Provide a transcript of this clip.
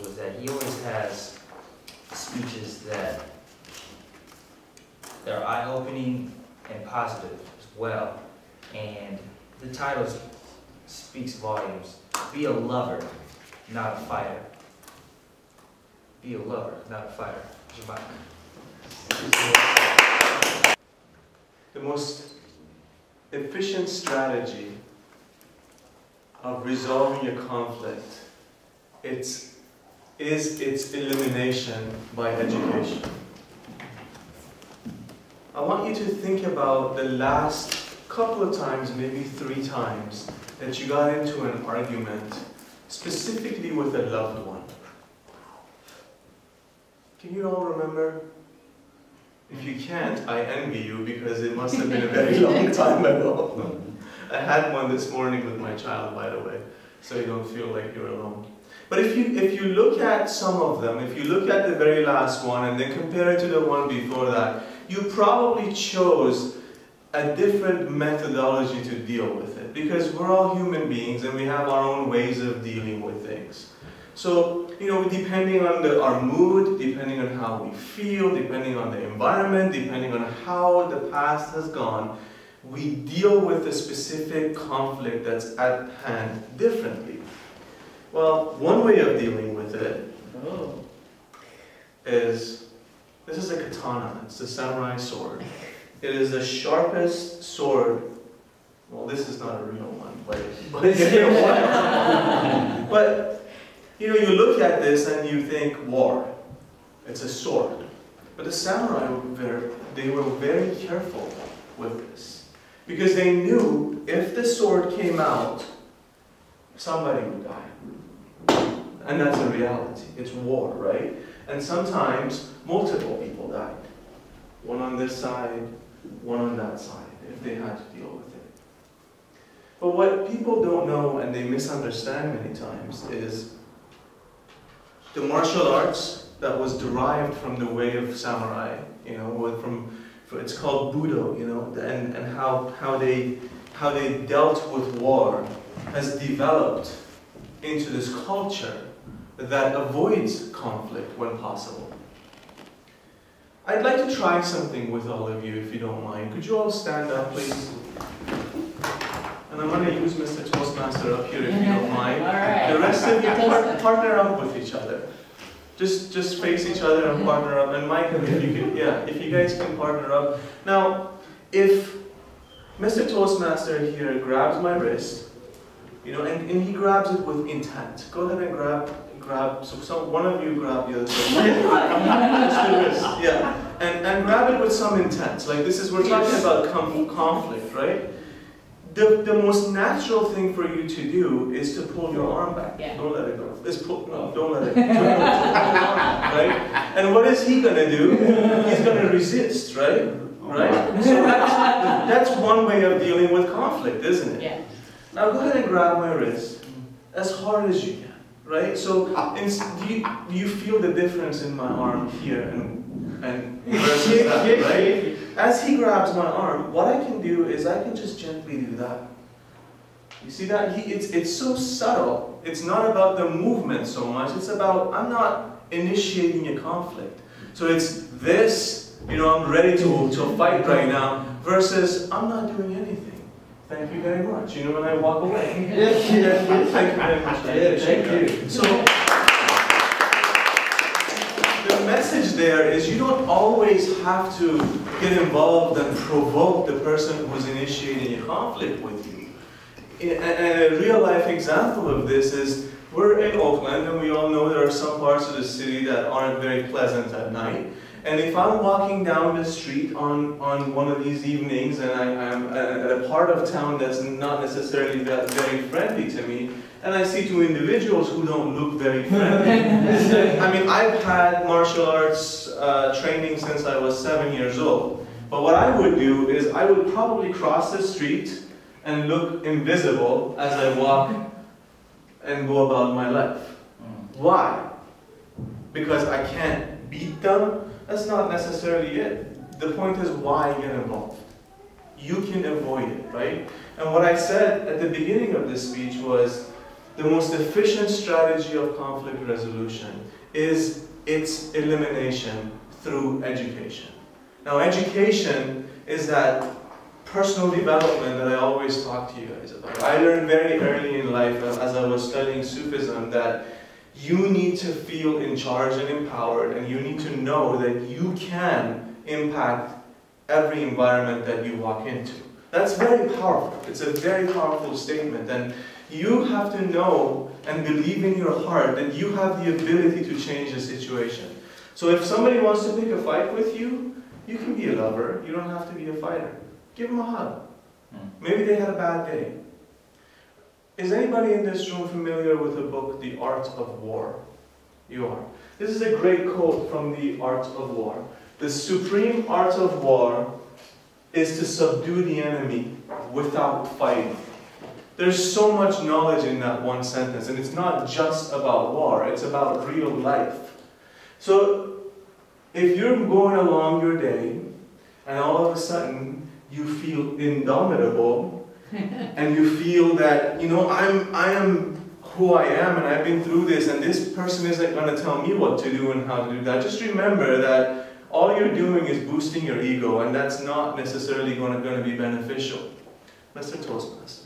was that he always has speeches that are eye-opening and positive as well. And the title speaks volumes. Be a lover, not a fighter. Be a lover, not a fighter. Jamak. The most efficient strategy of resolving a conflict is its elimination by education. I want you to think about the last couple of times, maybe 3 times, that you got into an argument, specifically with a loved one. Can you all remember? If you can't, I envy you, because it must have been a very long time ago. I had one this morning with my child, by the way, so you don't feel like you're alone. But if you look at some of them, if you look at the very last one and then compare it to the one before that, you probably chose a different methodology to deal with it, because we're all human beings and we have our own ways of dealing with things. So, you know, depending on our mood, depending on how we feel, depending on the environment, depending on how the past has gone, we deal with a specific conflict that's at hand differently. Well, one way of dealing with it is, this is a katana, it's a samurai sword. It is the sharpest sword. Well, this is not a real one, but it's a real one. But, you know, you look at this and you think war. It's a sword. But the samurai they were very careful with this, because they knew if the sword came out, somebody would die. And that's a reality. It's war, right? And sometimes multiple people died. One on this side, one on that side, if they had to deal with it. But what people don't know and they misunderstand many times is the martial arts that was derived from the way of samurai, you know, it's called Budo, you know, and how they dealt with war has developed into this culture that avoids conflict when possible. I'd like to try something with all of you, if you don't mind. Could you all stand up, please? And I'm going to use Mr. Toastmaster up here, if you don't mind. All right. The rest of you partner up with each other. Just face each other and partner up. And Mike, if you can, if you guys can partner up. Now, if Mr. Toastmaster here grabs my wrist, you know, and he grabs it with intent. Go ahead and grab. So one of you grab the other one. And grab it with some intent. Like this is, we're talking about conflict, right? The most natural thing for you to do is to pull your arm back. Yeah. Don't let it go. Don't let it go. Right? And what is he going to do? He's going to resist, right? Right? So that's one way of dealing with conflict, isn't it? Yeah. Now go ahead and grab my wrist as hard as you can, right? So do you feel the difference in my arm here and versus that, right? As he grabs my arm, what I can do is I can just gently do that. You see that? It's so subtle. It's not about the movement so much. It's about, I'm not initiating a conflict. So it's this, you know, I'm ready to fight right now, versus I'm not doing anything. Thank you very much. You know, when I walk away. Thank you very much. Thank you. So, the message there is you don't always have to get involved and provoke the person who's initiating a conflict with you. And a real life example of this is, we're in Oakland and we all know there are some parts of the city that aren't very pleasant at night. And if I'm walking down the street on one of these evenings and I'm at a part of town that's not necessarily that very friendly to me, and I see 2 individuals who don't look very friendly. I mean, I've had martial arts training since I was 7 years old. But what I would do is I would probably cross the street and look invisible as I walk and go about my life. Why? Because I can't beat them. That's not necessarily it. The point is why get involved. You can avoid it, right? And what I said at the beginning of this speech was, the most efficient strategy of conflict resolution is its elimination through education. Now, education is that personal development that I always talk to you guys about. I learned very early in life as I was studying Sufism that you need to feel in charge and empowered, and you need to know that you can impact every environment that you walk into. That's very powerful. It's a very powerful statement, and you have to know and believe in your heart that you have the ability to change the situation. So if somebody wants to pick a fight with you, you can be a lover. You don't have to be a fighter. Give them a hug. Maybe they had a bad day. Is anybody in this room familiar with the book, The Art of War? You are. This is a great quote from The Art of War. The supreme art of war is to subdue the enemy without fighting. There's so much knowledge in that one sentence, and it's not just about war, it's about real life. So, if you're going along your day, and all of a sudden you feel indomitable, and you feel that, you know, I am who I am, and I've been through this, and this person isn't going to tell me what to do and how to do that. Just remember that all you're doing is boosting your ego, and that's not necessarily going to be beneficial. Mr. Toastmaster.